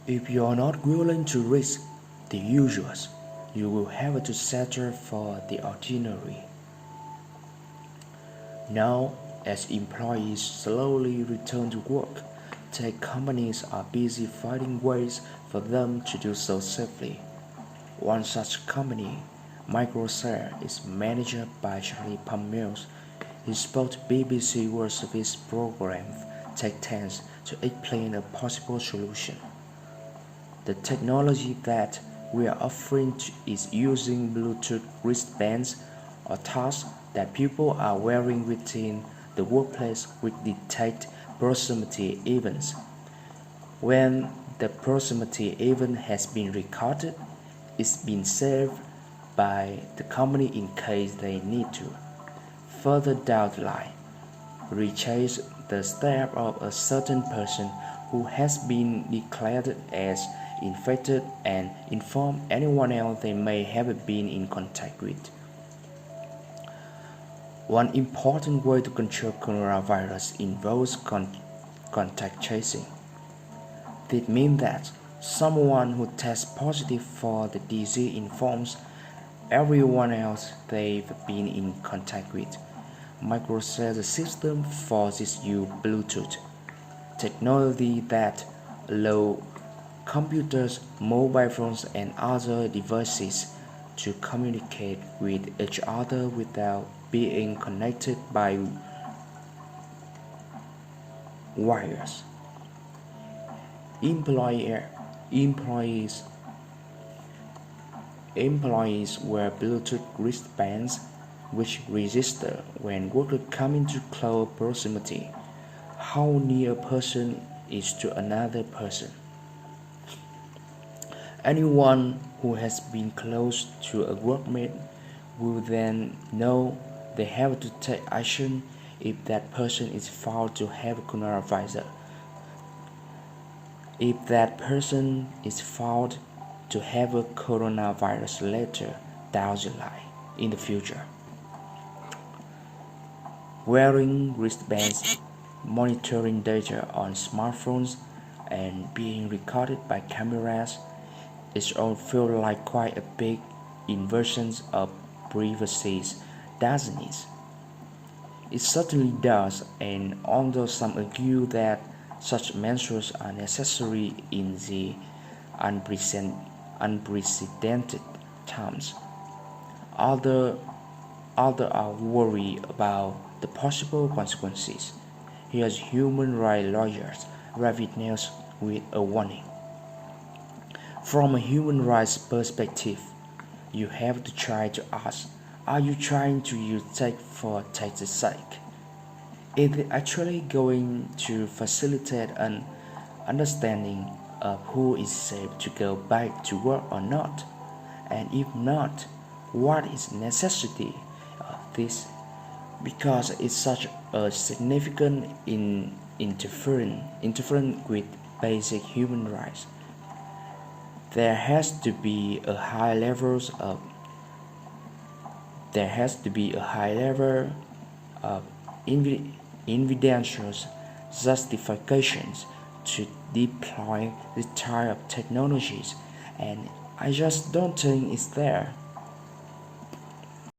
If you are not willing to risk the usuals, you will have to settle for the ordinary. Now, as employees slowly return to work, tech companies are busy finding ways for them to do so safely. One such company, Microsoft, is managed by Charlie Palmieri. He spoke to BBC World Service program Tech Tanks to explain a possible solution. The technology that we are offering is using Bluetooth wristbands or tasks that people are wearing within the workplace which detect proximity events. When the proximity event has been recorded, it's been saved by the company in case they need to. Further down the line, retrace the step of a certain person who has been declared as infected and inform anyone else they may have been in contact with. One important way to control coronavirus involves contact tracing. This means that someone who tests positive for the disease informs everyone else they've been in contact with. Microsoft's system for this use Bluetooth technology that allows computers, mobile phones, and other devices to communicate with each other without being connected by wires. Employer, employees, employees wear Bluetooth wristbands which register when workers come into close proximity, how near a person is to another person. Anyone who has been close to a workmate will then know they have to take action if that person is found to have coronavirus. If that person is found to have a coronavirus later down the line in the future. Wearing wristbands, monitoring data on smartphones, and being recorded by cameras, it all feels like quite a big invasion of privacy, doesn't it? It certainly does, and although some argue that such measures are necessary in the unprecedented times, others are worried about the possible consequences. Here's human rights lawyer Ravid Nails with a warning. From a human rights perspective, you have to try to ask, are you trying to use tech for tech's sake? Is it actually going to facilitate an understanding of who is safe to go back to work or not? And if not, what is the necessity of this? Because it's such a significant interference with basic human rights. There has to be a high level of evidential justifications to deploy this type of technologies, and I just don't think it's there.